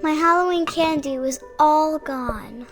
My Halloween candy was all gone.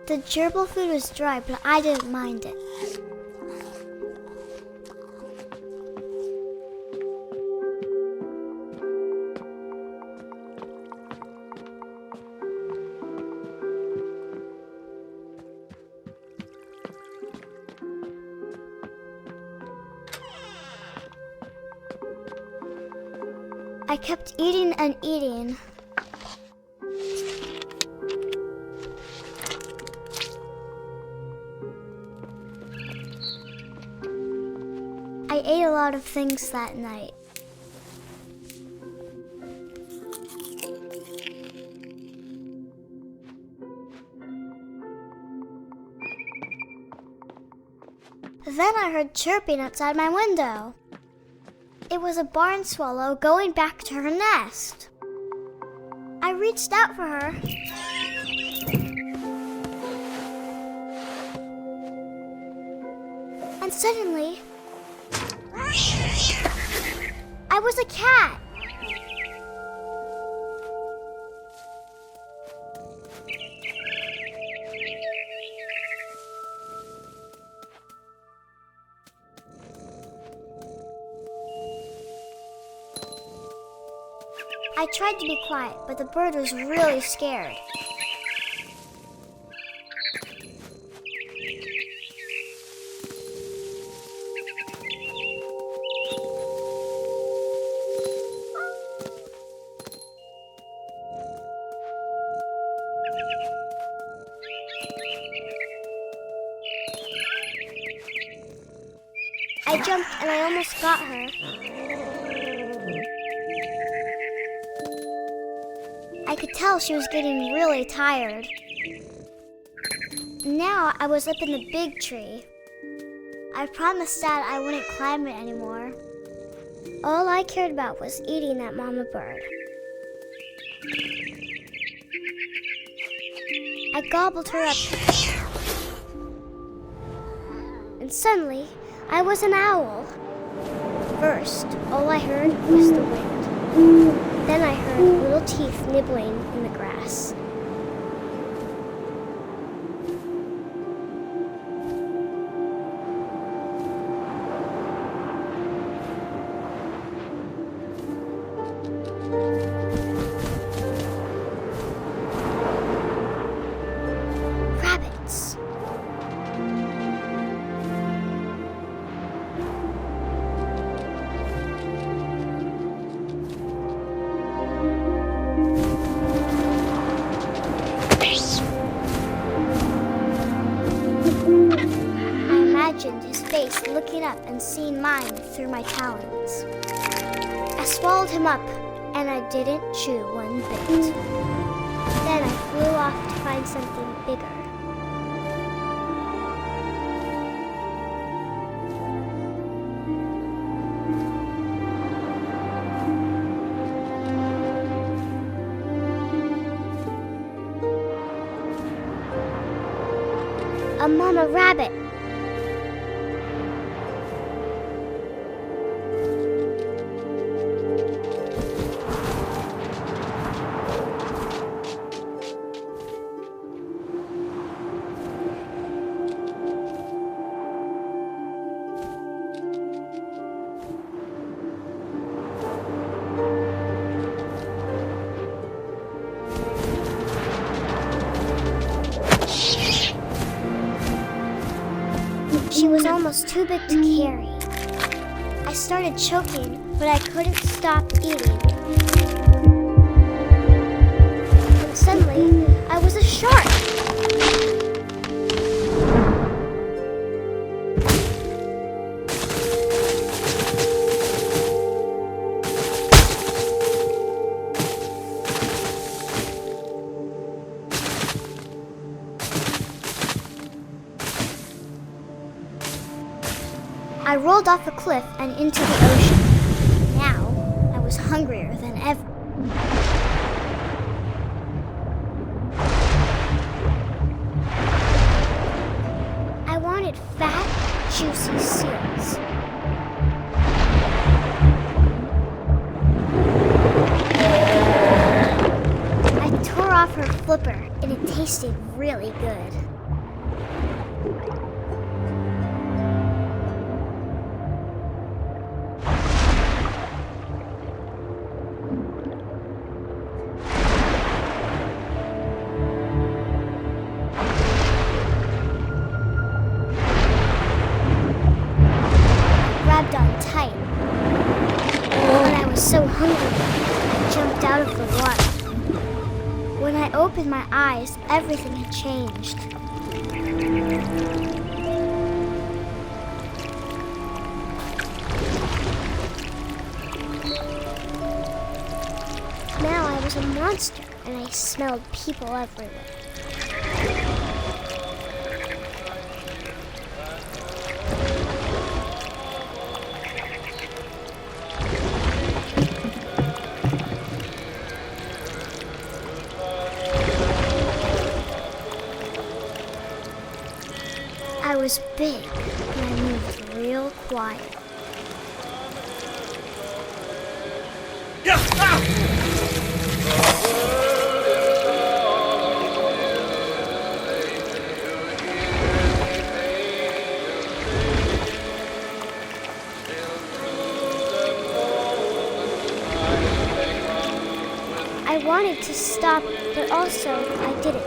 The gerbil food was dry, but I didn't mind it. I kept eating and eating. I ate a lot of things that night. Then I heard chirping outside my window. It was a barn swallow going back to her nest. I reached out for her. And suddenly, I was a cat. I tried to be quiet, but the bird was really scared. I jumped and I almost got her. I could tell she was getting really tired. Now I was up in the big tree. I promised Dad I wouldn't climb it anymore. All I cared about was eating that mama bird. I gobbled her up. And suddenly, I was an owl. First, all I heard was the wind. Then I heard little teeth nibbling in the grass. Rabbits. His face looking up and seeing mine through my talons. I swallowed him up, and I didn't chew one bit. Then I flew off to find something bigger. A mama rabbit. She was almost too big to carry. I started choking, but I couldn't stop eating. And suddenly, I was a shark. I rolled off a cliff and into the ocean. Now, I was hungrier than ever. I wanted fat, juicy seals. flipper, and it tasted really good. Grabbed on tight, and I was so hungry, I jumped out of the water. When I opened my eyes, everything had changed. Now I was a monster, and I smelled people everywhere. I was big, and I moved real quiet. I wanted to stop, but also I didn't.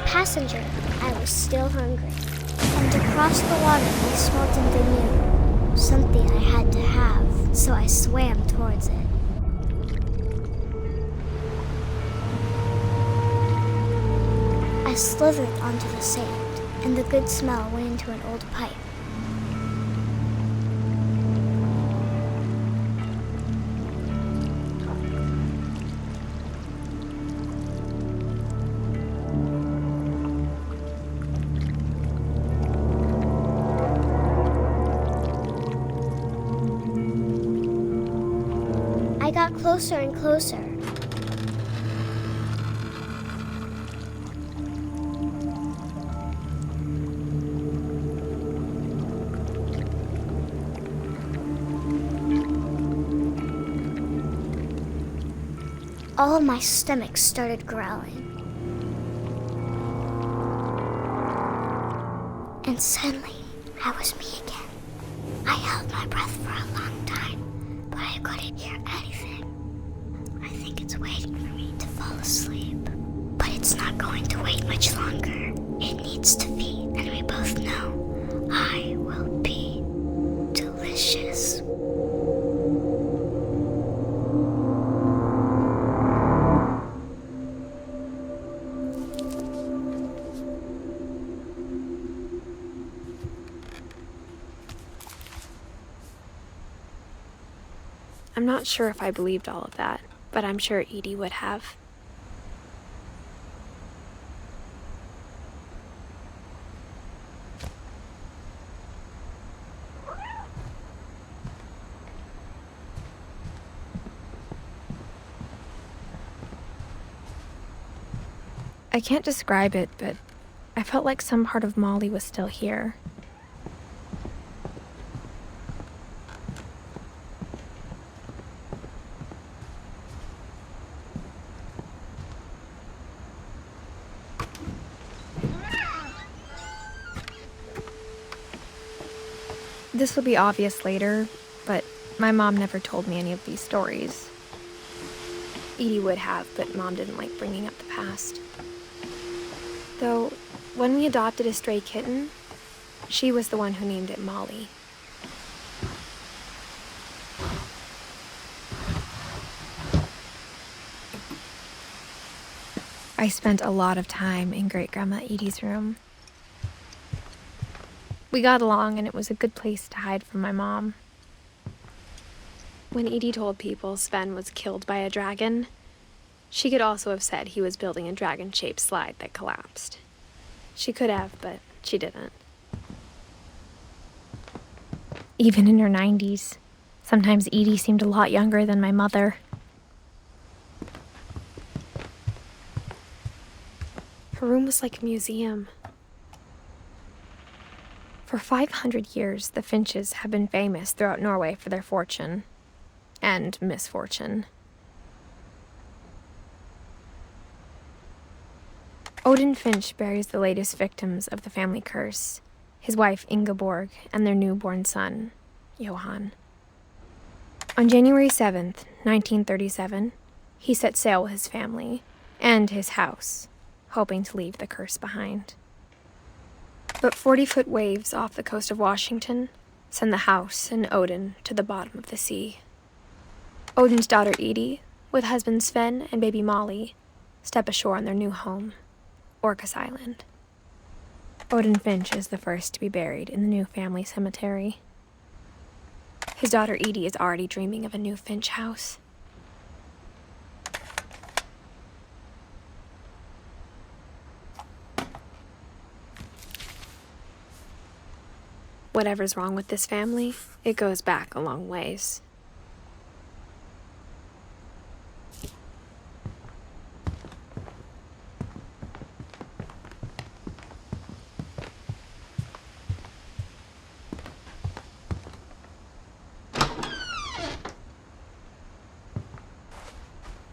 Passenger, I was still hungry. And across the water, I smelled something new. Something I had to have, so I swam towards it. I slithered onto the sand, and the good smell went into an old pipe. I got closer and closer. All of my stomach started growling. And suddenly, I was me again. I held my breath for a long time, but I couldn't hear anything. I think it's waiting for me to fall asleep. But it's not going to wait much longer. It needs to feed, and we both know I will be delicious. I'm not sure if I believed all of that, but I'm sure Edie would have. I can't describe it, but I felt like some part of Molly was still here. This will be obvious later, but my mom never told me any of these stories. Edie would have, but Mom didn't like bringing up the past. Though, when we adopted a stray kitten, she was the one who named it Molly. I spent a lot of time in Great-Grandma Edie's room. We got along, and it was a good place to hide from my mom. When Edie told people Sven was killed by a dragon, she could also have said he was building a dragon-shaped slide that collapsed. She could have, but she didn't. Even in her 90s, sometimes Edie seemed a lot younger than my mother. Her room was like a museum. For 500 years, the Finches have been famous throughout Norway for their fortune and misfortune. Odin Finch buries the latest victims of the family curse, his wife Ingeborg and their newborn son, Johan. On January 7th, 1937, he set sail with his family and his house, hoping to leave the curse behind. But 40-foot waves off the coast of Washington send the house and Odin to the bottom of the sea. Odin's daughter Edie, with husband Sven and baby Molly, step ashore on their new home, Orcas Island. Odin Finch is the first to be buried in the new family cemetery. His daughter Edie is already dreaming of a new Finch house. Whatever's wrong with this family, it goes back a long ways.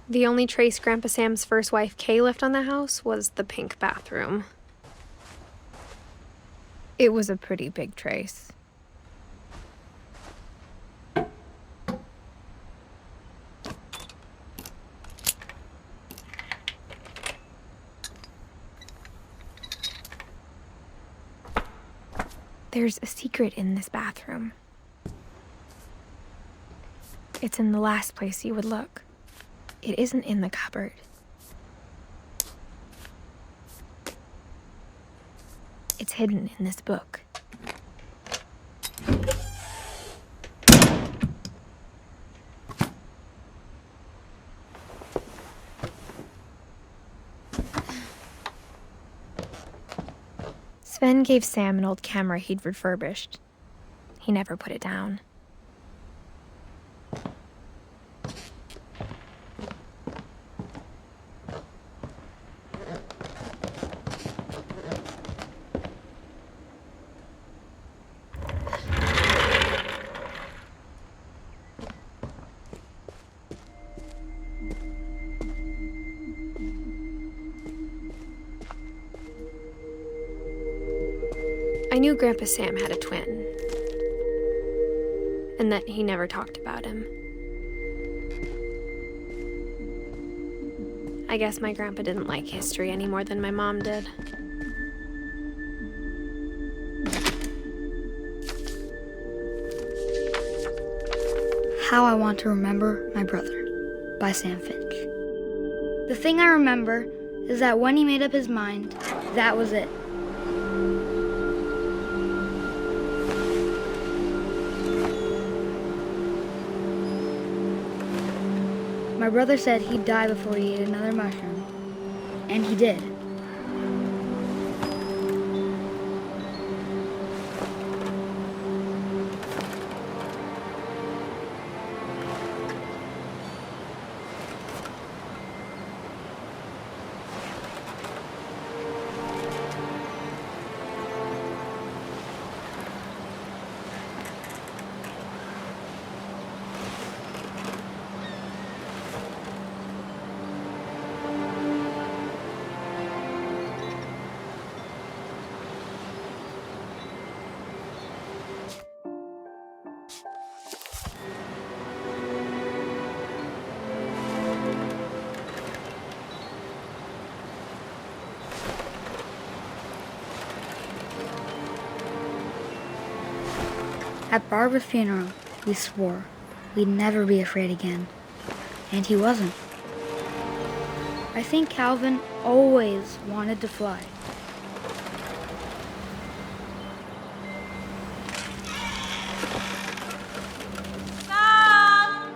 The only trace Grandpa Sam's first wife Kay left on the house was the pink bathroom. It was a pretty big trace. There's a secret in this bathroom. It's in the last place you would look. It isn't in the cupboard. It's hidden in this book. Sven gave Sam an old camera he'd refurbished. He never put it down. I knew Grandpa Sam had a twin, and that he never talked about him. I guess my grandpa didn't like history any more than my mom did. How I Want to Remember My Brother by Sam Finch. The thing I remember is that when he made up his mind, that was it. My brother said he'd die before he ate another mushroom, and he did. At Barbara's funeral, we swore we'd never be afraid again. And he wasn't. I think Calvin always wanted to fly.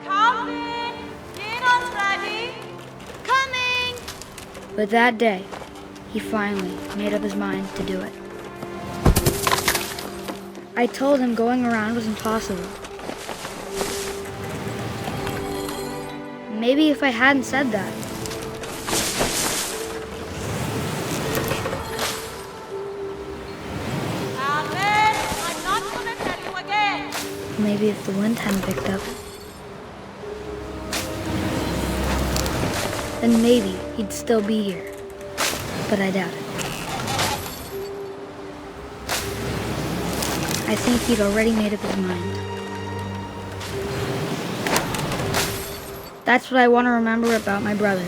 Calvin, dinner's ready. Coming! But that day, he finally made up his mind to do it. I told him going around was impossible. Maybe if I hadn't said that, Calvin, I'm not gonna tell you again. maybe if the wind hadn't picked up, then maybe he'd still be here. But I doubt it. I think he'd already made up his mind. That's what I want to remember about my brother.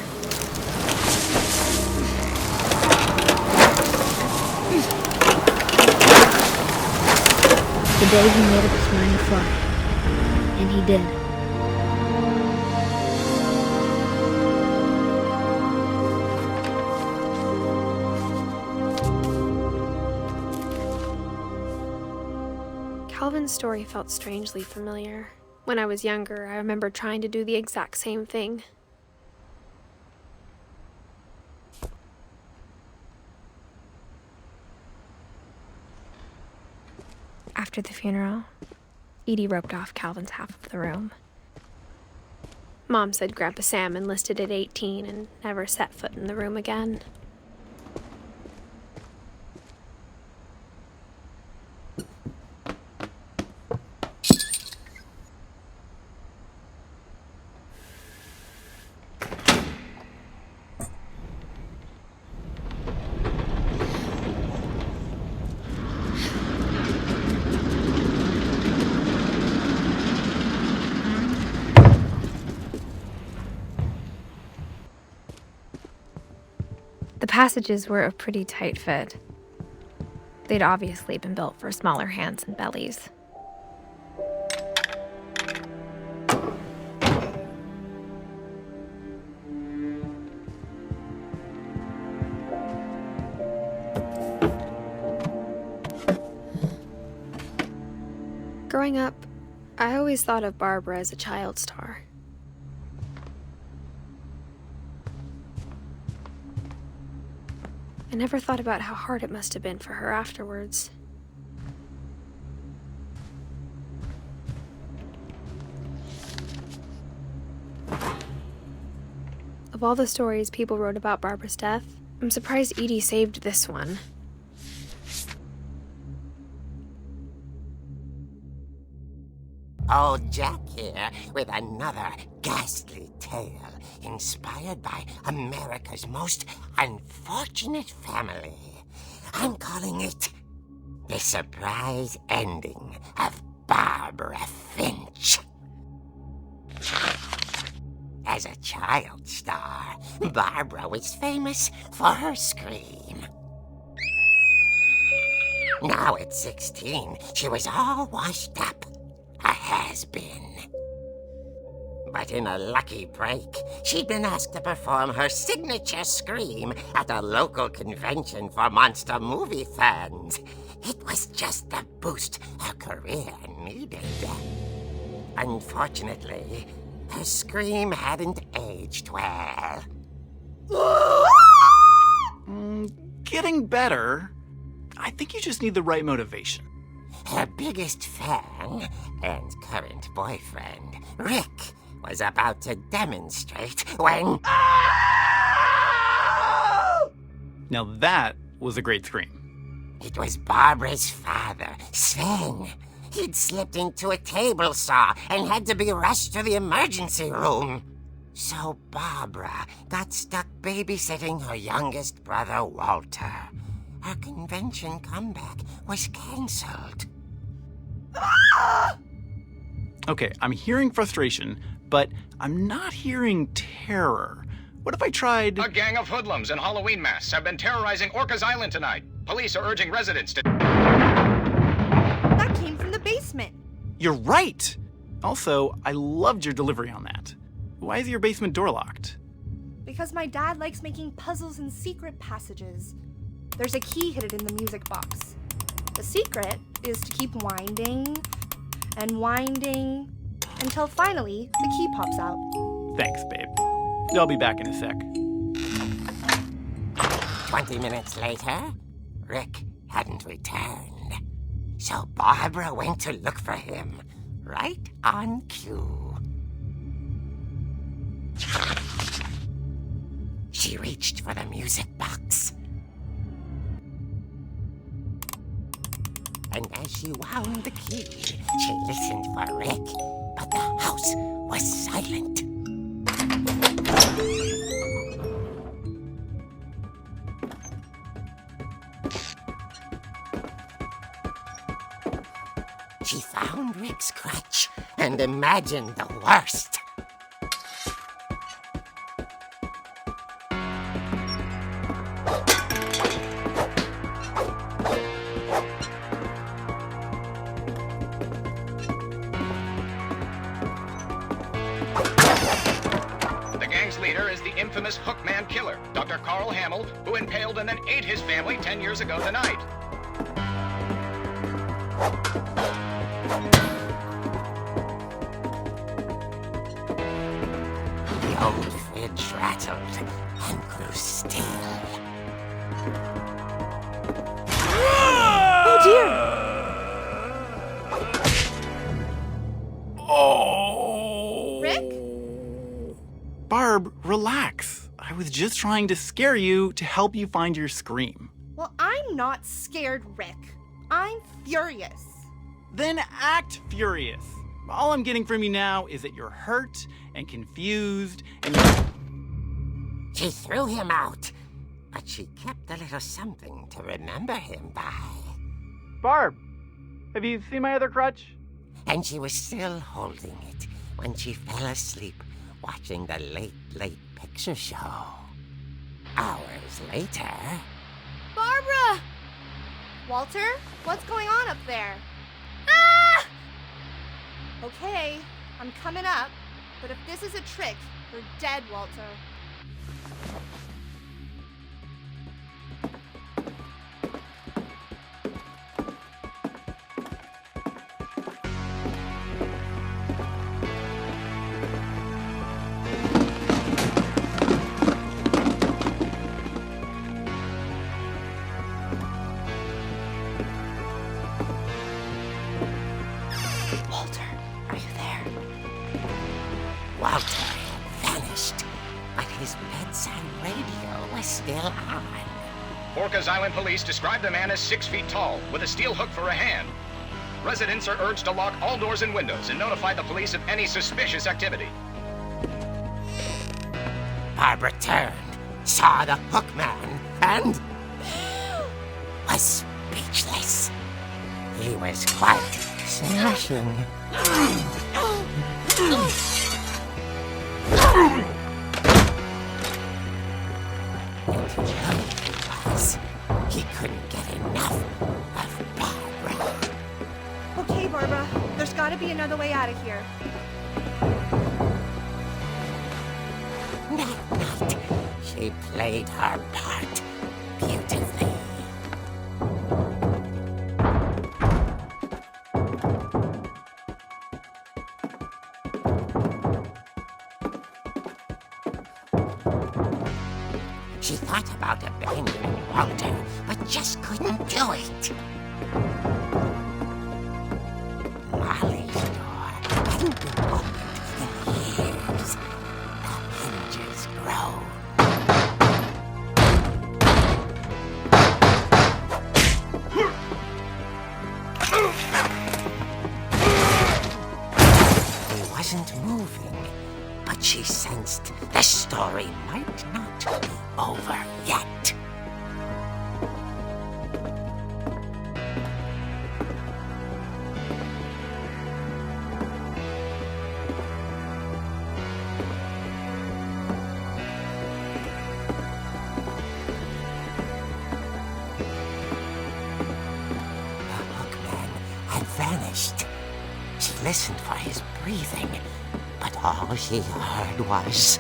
The day he made up his mind to fly. And he did. Calvin's story felt strangely familiar. When I was younger, I remember trying to do the exact same thing. After the funeral, Edie roped off Calvin's half of the room. Mom said Grandpa Sam enlisted at 18 and never set foot in the room again. The passages were a pretty tight fit. They'd obviously been built for smaller hands and bellies. Growing up, I always thought of Barbara as a child star. I never thought about how hard it must have been for her afterwards. Of all the stories people wrote about Barbara's death, I'm surprised Edie saved this one. Old Jack here with another ghastly tale inspired by America's most unfortunate family. I'm calling it The Surprise Ending of Barbara Finch. As a child star, Barbara was famous for her scream. Now at 16, she was all washed up. A has-been. But in a lucky break, she'd been asked to perform her signature scream at a local convention for monster movie fans. It was just the boost her career needed. Unfortunately, her scream hadn't aged well. Getting better. I think you just need the right motivation. Her biggest fan and current boyfriend, Rick, was about to demonstrate when... Now that was a great scream. It was Barbara's father, Sven. He'd slipped into a table saw and had to be rushed to the emergency room. So Barbara got stuck babysitting her youngest brother, Walter. Her convention comeback was canceled. Okay, I'm hearing frustration, but I'm not hearing terror. What if I tried... A gang of hoodlums in Halloween masks have been terrorizing Orcas Island tonight. Police are urging residents to... That came from the basement. You're right! Also, I loved your delivery on that. Why is your basement door locked? because my dad likes making puzzles and secret passages. There's a key hidden in the music box. The secret is to keep winding and winding until finally the key pops out. Thanks, babe. I'll be back in a sec. 20 minutes later, Rick hadn't returned. So Barbara went to look for him, right on cue. She reached for the music box. And as she wound the key, she listened for Rick, but the house was silent. She found Rick's crutch and imagined the worst. The gang's leader is the infamous Hookman killer, Dr. Carl Hamill, who impaled and then ate his family 10 years ago tonight. The old fridge rattled and grew still. Oh dear! Oh! Rick? Barb, relax. I was just trying to scare you to help you find your scream. Well, I'm not scared, Rick. I'm furious. Then act furious. All I'm getting from you now is that you're hurt and confused and She threw him out, but she kept a little something to remember him by. Barb, have you seen my other crutch? And she was still holding it when she fell asleep watching the late picture show. Hours later... Barbara! Walter, what's going on up there? Ah! Okay, I'm coming up, but if this is a trick, you're dead, Walter. Walter had vanished, but his bedside radio was still on. Orcas Island police describe the man as 6 feet tall, with a steel hook for a hand. Residents are urged to lock all doors and windows and notify the police of any suspicious activity. Barbara turned, saw the hook man, and was speechless. He was quite smashing. He couldn't get enough of Barbara. Okay, Barbara, there's gotta be another way out of here. That night, she played her part beautifully. She thought about abandoning Walter, but just couldn't do it. Molly's door hadn't been opened in years. The hinges groaned. He wasn't moving, but she sensed the story might not be over yet. The hookman had vanished. She listened for his breathing, but all she heard was...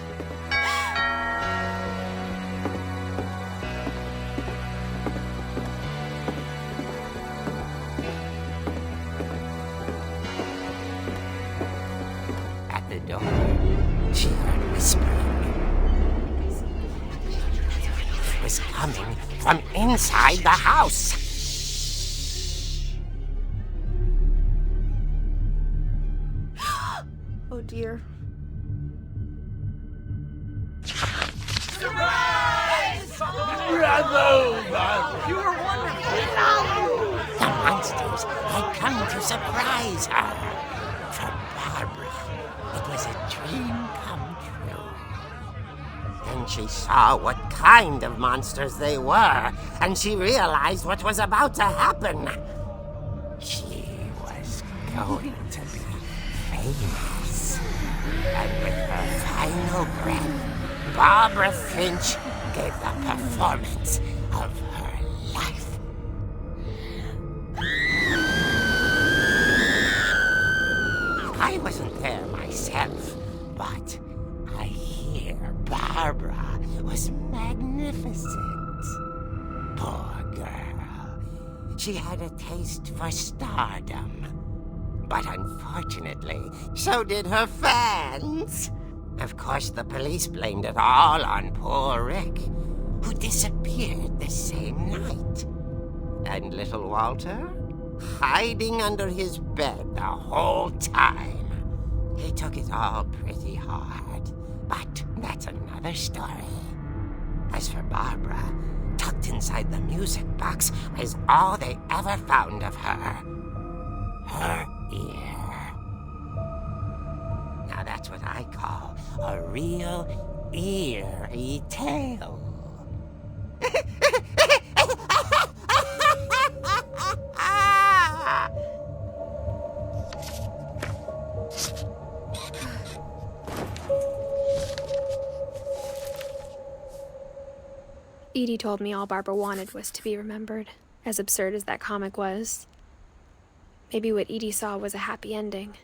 coming from inside the house. Oh dear. The monsters had come to surprise her. For Barbara, it was a dream come true. Then she saw what kind of monsters they were, and she realized what was about to happen. She was going to be famous. And with her final breath, Barbara Finch gave the performance of her life. I wasn't there myself, but I hear Barbara was magnificent. Poor girl. She had a taste for stardom. But unfortunately, so did her fans. Of course, the police blamed it all on poor Rick, who disappeared the same night. And little Walter? Hiding under his bed the whole time. He took it all pretty hard, but that's another story. As for Barbara, tucked inside the music box was all they ever found of her. Her ear. Now that's what I call a real eerie tale. Edie told me all Barbara wanted was to be remembered, as absurd as that comic was. Maybe what Edie saw was a happy ending.